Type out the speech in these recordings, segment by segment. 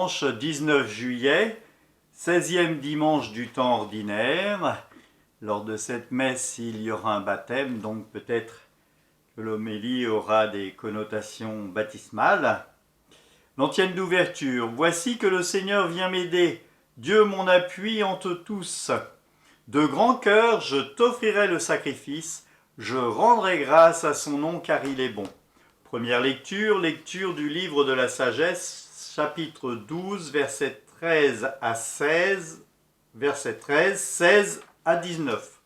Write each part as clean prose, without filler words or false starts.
dimanche 19 juillet, 16e dimanche du temps ordinaire. Lors de cette messe, il y aura un baptême, donc peut-être que l'homélie aura des connotations baptismales. L'antienne d'ouverture. Voici que le Seigneur vient m'aider, Dieu mon appui entre tous. De grand cœur, je t'offrirai le sacrifice, je rendrai grâce à son nom car il est bon. Première lecture, lecture du livre de la sagesse, chapitre 12, versets 13 à 16, verset 13, 16 à 19.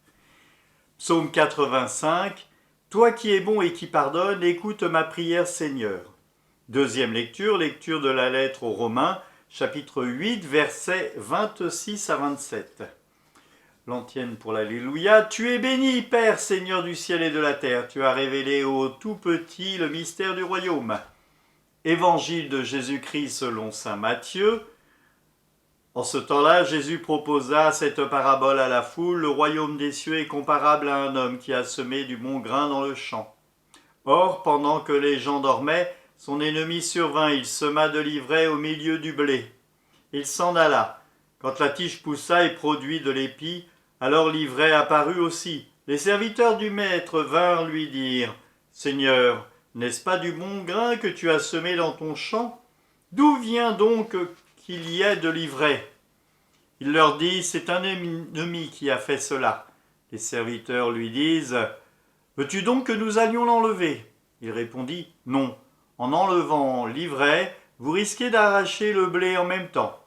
Psaume 85, toi qui es bon et qui pardonnes, écoute ma prière Seigneur. Deuxième lecture, lecture de la lettre aux Romains, chapitre 8, versets 26 à 27. L'antienne pour l'Alléluia. Tu es béni, Père, Seigneur du ciel et de la terre. Tu as révélé aux tout petits le mystère du royaume. Évangile de Jésus-Christ selon saint Matthieu. En ce temps-là, Jésus proposa cette parabole à la foule. Le royaume des cieux est comparable à un homme qui a semé du bon grain dans le champ. Or, pendant que les gens dormaient, son ennemi survint. Il sema de l'ivraie au milieu du blé. Il s'en alla. Quand la tige poussa et produit de l'épi, alors l'ivraie apparut aussi. Les serviteurs du maître vinrent lui dire « Seigneur, n'est-ce pas du bon grain que tu as semé dans ton champ? D'où vient donc qu'il y ait de l'ivraie ?» Il leur dit « C'est un ennemi qui a fait cela. » Les serviteurs lui disent « Veux-tu donc que nous allions l'enlever ?» Il répondit « Non, en enlevant l'ivraie, vous risquez d'arracher le blé en même temps.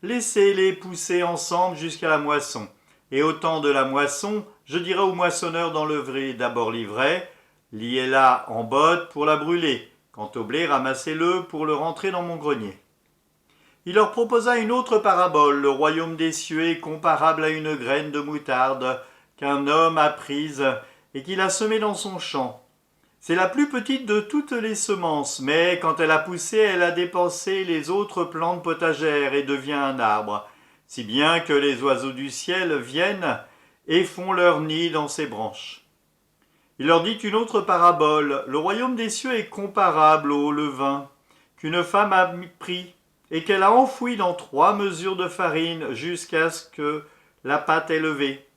Laissez-les pousser ensemble jusqu'à la moisson. Et au temps de la moisson, je dirai aux moissonneurs d'enlever d'abord l'ivraie, liez-la en botte pour la brûler. Quant au blé, ramassez-le pour le rentrer dans mon grenier. » Il leur proposa une autre parabole. Le royaume des cieux est comparable à une graine de moutarde qu'un homme a prise et qu'il a semée dans son champ. C'est la plus petite de toutes les semences, mais quand elle a poussé, elle a dépensé les autres plantes potagères et devient un arbre, si bien que les oiseaux du ciel viennent et font leur nid dans ses branches. Il leur dit une autre parabole. Le royaume des cieux est comparable au levain qu'une femme a pris et qu'elle a enfoui dans 3 mesures de farine jusqu'à ce que la pâte ait levé.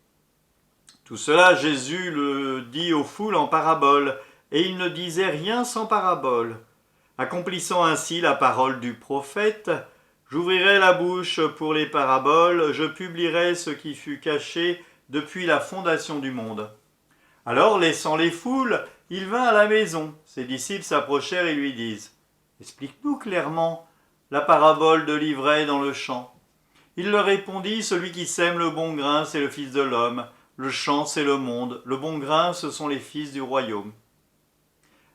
Tout cela, Jésus le dit aux foules en parabole, et il ne disait rien sans parabole. Accomplissant ainsi la parole du prophète, « J'ouvrirai la bouche pour les paraboles, je publierai ce qui fut caché depuis la fondation du monde. » Alors, laissant les foules, il vint à la maison. Ses disciples s'approchèrent et lui disent « Explique-nous clairement la parabole de l'ivraie dans le champ. » Il leur répondit « Celui qui sème le bon grain, c'est le Fils de l'homme. Le champ, c'est le monde. Le bon grain, ce sont les fils du royaume.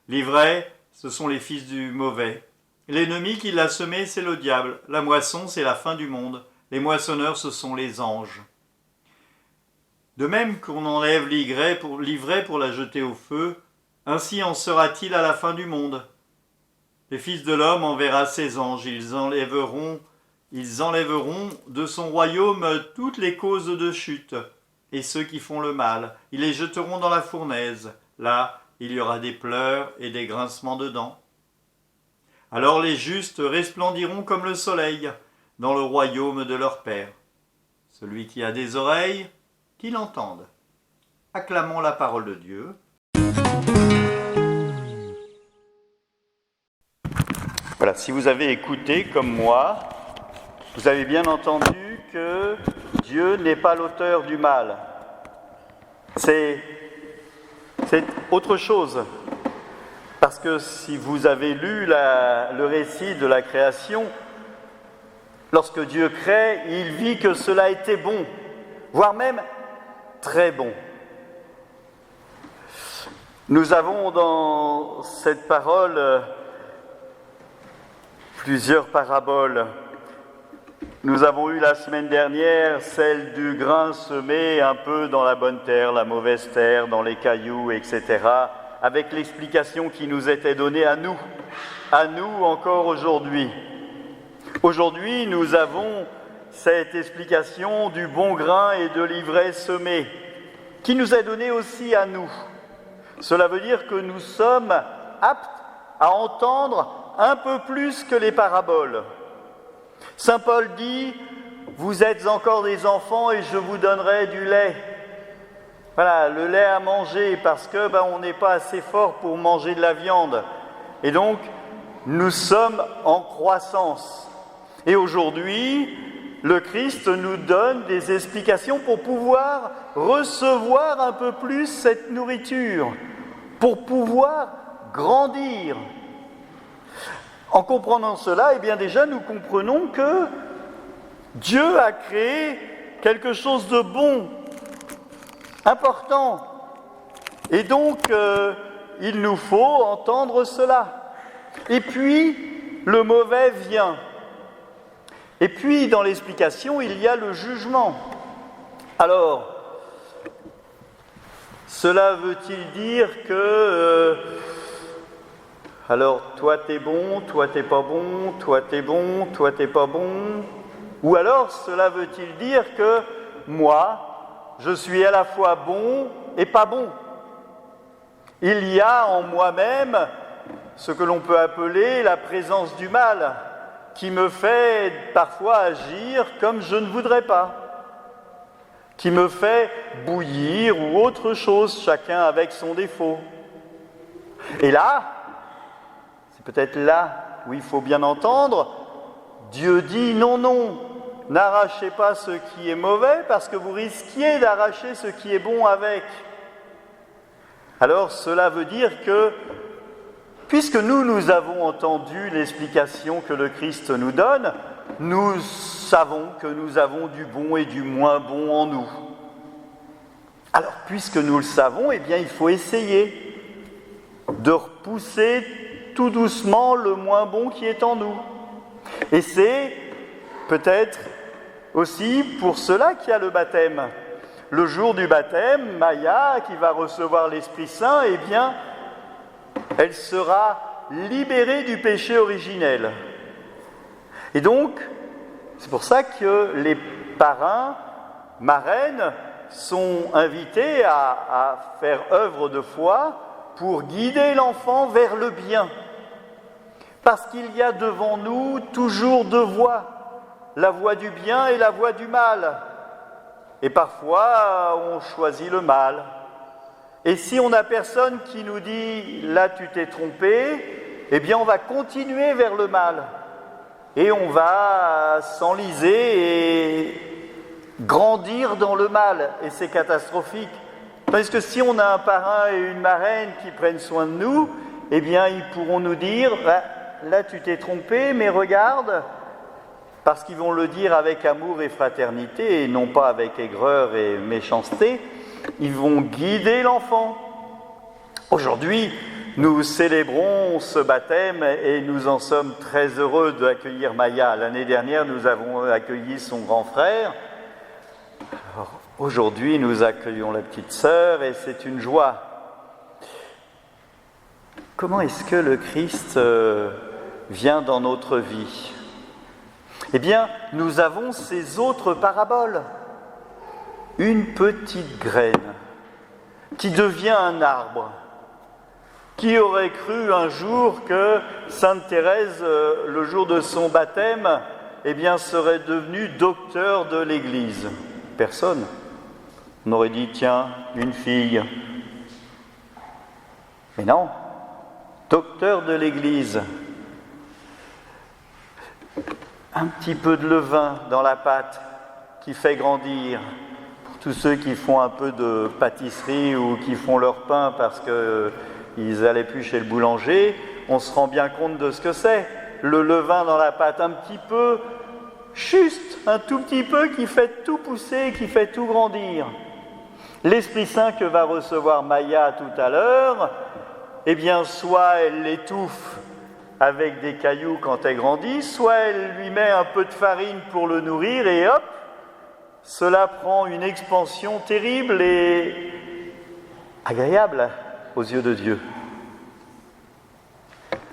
L'ivraie, ce sont les fils du mauvais. L'ennemi qui l'a semé, c'est le diable. La moisson, c'est la fin du monde. Les moissonneurs, ce sont les anges. De même qu'on enlève l'ivraie pour la jeter au feu, ainsi en sera-t-il à la fin du monde. Les fils de l'homme enverra ses anges. Ils enlèveront de son royaume toutes les causes de chute et ceux qui font le mal. Ils les jeteront dans la fournaise. Là, il y aura des pleurs et des grincements de dents. Alors les justes resplendiront comme le soleil dans le royaume de leur Père. Celui qui a des oreilles, qu'il entende. Acclamons la parole de Dieu. Voilà, si vous avez écouté comme moi, vous avez bien entendu que Dieu n'est pas l'auteur du mal. C'est autre chose. Parce que si vous avez lu le récit de la création, lorsque Dieu crée, il vit que cela était bon, voire même très bon. Nous avons dans cette parole plusieurs paraboles. Nous avons eu la semaine dernière celle du grain semé un peu dans la bonne terre, la mauvaise terre, dans les cailloux, etc., avec l'explication qui nous était donnée à nous encore aujourd'hui. Aujourd'hui, nous avons cette explication du bon grain et de l'ivraie semée, qui nous est donnée aussi à nous. Cela veut dire que nous sommes aptes à entendre un peu plus que les paraboles. Saint Paul dit, vous êtes encore des enfants et je vous donnerai du lait. Voilà, le lait à manger parce que on n'est pas assez fort pour manger de la viande. Et donc, nous sommes en croissance. Et aujourd'hui, le Christ nous donne des explications pour pouvoir recevoir un peu plus cette nourriture, pour pouvoir grandir. En comprenant cela, déjà nous comprenons que Dieu a créé quelque chose de bon, important. Et donc, il nous faut entendre cela. Et puis, le mauvais vient. Et puis, dans l'explication, il y a le jugement. Alors, cela veut-il dire que... alors, toi t'es bon, toi t'es pas bon, toi t'es bon, toi t'es pas bon. Ou alors, cela veut-il dire que moi, je suis à la fois bon et pas bon. Il y a en moi-même ce que l'on peut appeler la présence du mal, qui me fait parfois agir comme je ne voudrais pas, qui me fait bouillir ou autre chose, chacun avec son défaut. Et là, c'est peut-être là où il faut bien entendre, Dieu dit non, non, n'arrachez pas ce qui est mauvais parce que vous risquiez d'arracher ce qui est bon avec. Alors cela veut dire que, puisque nous avons entendu l'explication que le Christ nous donne, nous savons que nous avons du bon et du moins bon en nous. Alors, puisque nous le savons, il faut essayer de repousser tout doucement le moins bon qui est en nous. Et c'est peut-être aussi pour cela qu'il y a le baptême. Le jour du baptême, Maya, qui va recevoir l'Esprit Saint, elle sera libérée du péché originel. Et donc, c'est pour ça que les parrains, marraines, sont invités à faire œuvre de foi pour guider l'enfant vers le bien. Parce qu'il y a devant nous toujours deux voies, la voie du bien et la voie du mal. Et parfois, on choisit le mal. Et si on n'a personne qui nous dit « là, tu t'es trompé », on va continuer vers le mal. Et on va s'enliser et grandir dans le mal. Et c'est catastrophique. Parce que si on a un parrain et une marraine qui prennent soin de nous, ils pourront nous dire « là, tu t'es trompé, mais regarde », parce qu'ils vont le dire avec amour et fraternité, et non pas avec aigreur et méchanceté, ils vont guider l'enfant. Aujourd'hui, nous célébrons ce baptême et nous en sommes très heureux d'accueillir Maya. L'année dernière, nous avons accueilli son grand frère. Alors, aujourd'hui, nous accueillons la petite sœur et c'est une joie. Comment est-ce que le Christ vient dans notre vie ? Nous avons ces autres paraboles. Une petite graine qui devient un arbre. Qui aurait cru un jour que Sainte Thérèse, le jour de son baptême, serait devenue docteur de l'Église ? Personne. On aurait dit, tiens, une fille. Mais non, docteur de l'Église. Un petit peu de levain dans la pâte qui fait grandir. Pour tous ceux qui font un peu de pâtisserie ou qui font leur pain parce qu'ils n'allaient plus chez le boulanger, on se rend bien compte de ce que c'est. Le levain dans la pâte, un petit peu, juste un tout petit peu qui fait tout pousser, qui fait tout grandir. L'Esprit Saint que va recevoir Maya tout à l'heure, soit elle l'étouffe avec des cailloux quand elle grandit, soit elle lui met un peu de farine pour le nourrir et hop, cela prend une expansion terrible et agréable aux yeux de Dieu.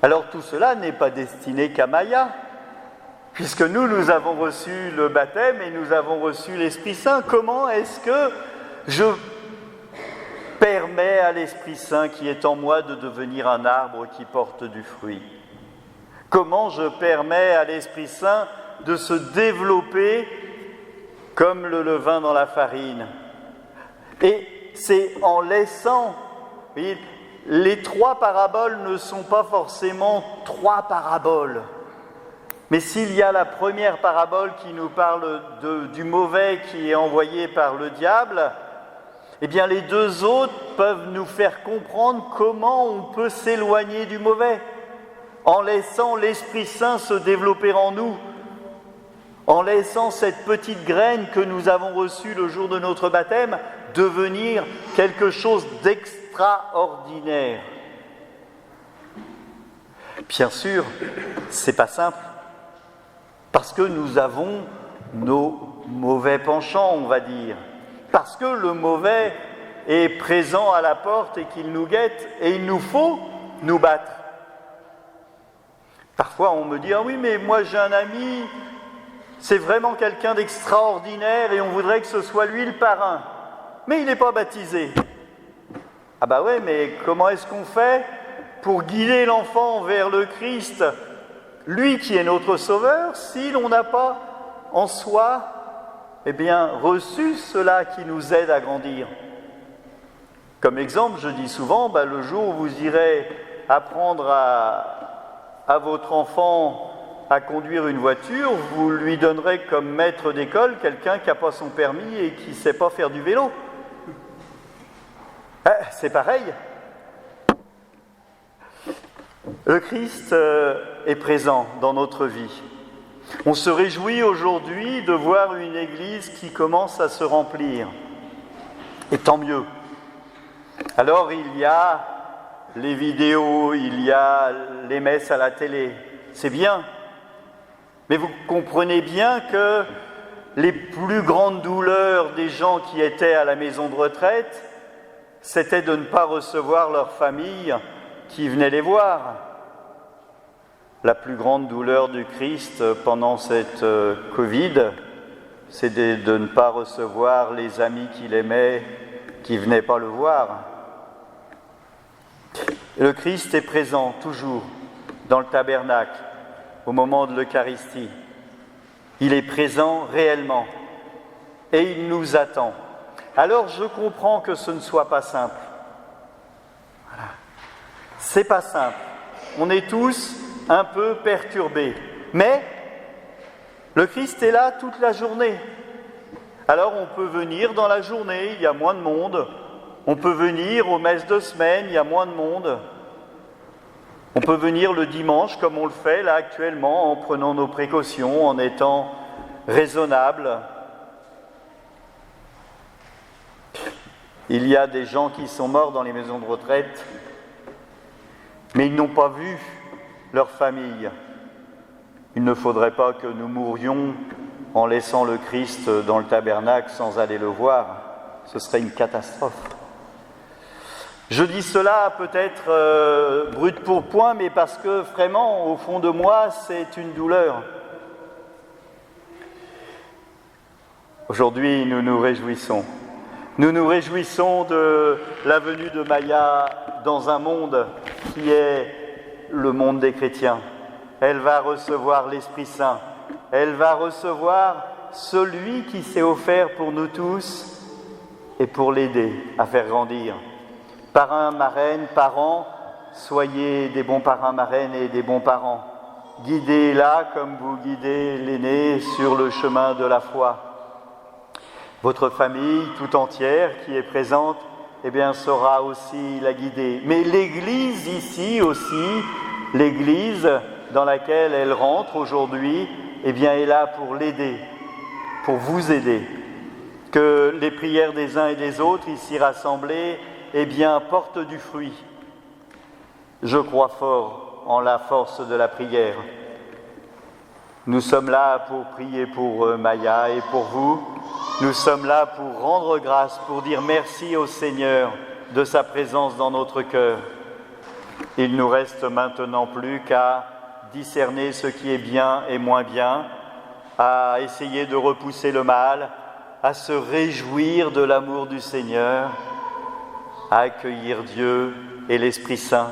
Alors tout cela n'est pas destiné qu'à Maya, puisque nous avons reçu le baptême et nous avons reçu l'Esprit Saint. Comment est-ce que je permets à l'Esprit Saint qui est en moi de devenir un arbre qui porte du fruit ? Comment je permets à l'Esprit Saint de se développer comme le levain dans la farine. Et c'est en laissant, vous voyez, les 3 paraboles ne sont pas forcément 3 paraboles. Mais s'il y a la première parabole qui nous parle du mauvais qui est envoyé par le diable, eh bien les 2 autres peuvent nous faire comprendre comment on peut s'éloigner du mauvais, en laissant l'Esprit Saint se développer en nous, en laissant cette petite graine que nous avons reçue le jour de notre baptême devenir quelque chose d'extraordinaire. Bien sûr, c'est pas simple, parce que nous avons nos mauvais penchants, on va dire, parce que le mauvais est présent à la porte et qu'il nous guette, et il nous faut nous battre. Parfois on me dit « Ah oui, mais moi j'ai un ami, c'est vraiment quelqu'un d'extraordinaire et on voudrait que ce soit lui le parrain, mais il n'est pas baptisé. » Ah bah ouais, mais comment est-ce qu'on fait pour guider l'enfant vers le Christ, lui qui est notre Sauveur, si l'on n'a pas en soi, eh bien, reçu cela qui nous aide à grandir? Comme exemple, je dis souvent, le jour où vous irez apprendre à votre enfant à conduire une voiture, vous lui donnerez comme maître d'école quelqu'un qui n'a pas son permis et qui ne sait pas faire du vélo. C'est pareil. Le Christ est présent dans notre vie. On se réjouit aujourd'hui de voir une église qui commence à se remplir. Et tant mieux. Alors il y a les vidéos, il y a les messes à la télé. C'est bien. Mais vous comprenez bien que les plus grandes douleurs des gens qui étaient à la maison de retraite, c'était de ne pas recevoir leur famille qui venait les voir. La plus grande douleur du Christ pendant cette Covid, c'est de ne pas recevoir les amis qu'il aimait, qui ne venaient pas le voir. Et le Christ est présent toujours dans le tabernacle, au moment de l'Eucharistie. Il est présent réellement et il nous attend. Alors je comprends que ce ne soit pas simple. Voilà. C'est pas simple. On est tous un peu perturbés. Mais le Christ est là toute la journée. Alors on peut venir dans la journée, il y a moins de monde. On peut venir aux messes de semaine, il y a moins de monde. On peut venir le dimanche comme on le fait là actuellement, en prenant nos précautions, en étant raisonnable. Il y a des gens qui sont morts dans les maisons de retraite, mais ils n'ont pas vu leur famille. Il ne faudrait pas que nous mourions en laissant le Christ dans le tabernacle sans aller le voir. Ce serait une catastrophe. Je dis cela peut-être brut pour point, mais parce que vraiment, au fond de moi, c'est une douleur. Aujourd'hui, nous nous réjouissons. Nous nous réjouissons de la venue de Maya dans un monde qui est le monde des chrétiens. Elle va recevoir l'Esprit Saint. Elle va recevoir celui qui s'est offert pour nous tous et pour l'aider à faire grandir. Parrains, marraines, parents, soyez des bons parrains, marraines et des bons parents. Guidez-la comme vous guidez l'aîné sur le chemin de la foi. Votre famille tout entière qui est présente, eh bien, saura aussi la guider. Mais l'Église ici aussi, l'Église dans laquelle elle rentre aujourd'hui, eh bien, est là pour l'aider, pour vous aider. Que les prières des uns et des autres ici rassemblées, eh bien, portent du fruit. Je crois fort en la force de la prière. Nous sommes là pour prier pour Maya et pour vous. Nous sommes là pour rendre grâce, pour dire merci au Seigneur de sa présence dans notre cœur. Il ne nous reste maintenant plus qu'à discerner ce qui est bien et moins bien, à essayer de repousser le mal, à se réjouir de l'amour du Seigneur, à accueillir Dieu et l'Esprit Saint.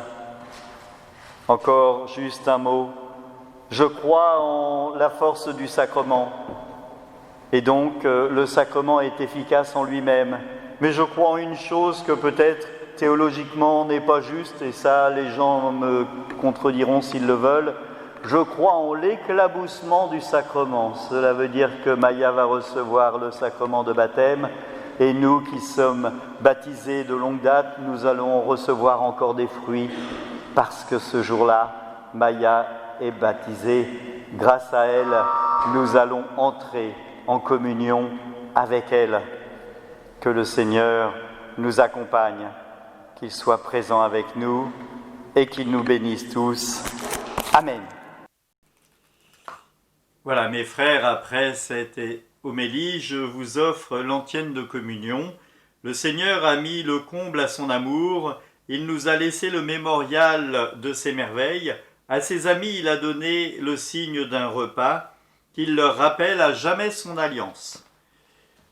Encore juste un mot. Je crois en la force du sacrement. Et donc, le sacrement est efficace en lui-même. Mais je crois en une chose que peut-être théologiquement n'est pas juste, et ça, les gens me contrediront s'ils le veulent. Je crois en l'éclaboussement du sacrement. Cela veut dire que Maya va recevoir le sacrement de baptême, et nous qui sommes baptisés de longue date, nous allons recevoir encore des fruits, parce que ce jour-là, Maya est baptisée. Grâce à elle, nous allons entrer en communion avec elle. Que le Seigneur nous accompagne, qu'il soit présent avec nous et qu'il nous bénisse tous. Amen. Voilà, mes frères, après cette homélie, je vous offre l'antienne de communion. Le Seigneur a mis le comble à son amour, il nous a laissé le mémorial de ses merveilles. À ses amis, il a donné le signe d'un repas qu'il leur rappelle à jamais son alliance.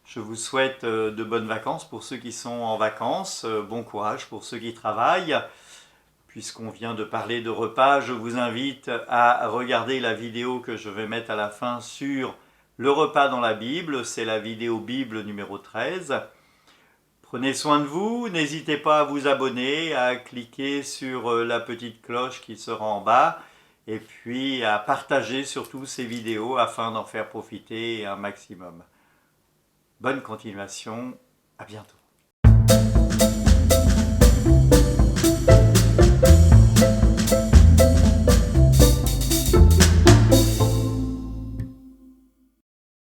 Je vous souhaite de bonnes vacances pour ceux qui sont en vacances, bon courage pour ceux qui travaillent. Puisqu'on vient de parler de repas, je vous invite à regarder la vidéo que je vais mettre à la fin sur le repas dans la Bible. C'est la vidéo Bible numéro 13. Prenez soin de vous, n'hésitez pas à vous abonner, à cliquer sur la petite cloche qui sera en bas et puis à partager surtout ces vidéos afin d'en faire profiter un maximum. Bonne continuation, à bientôt.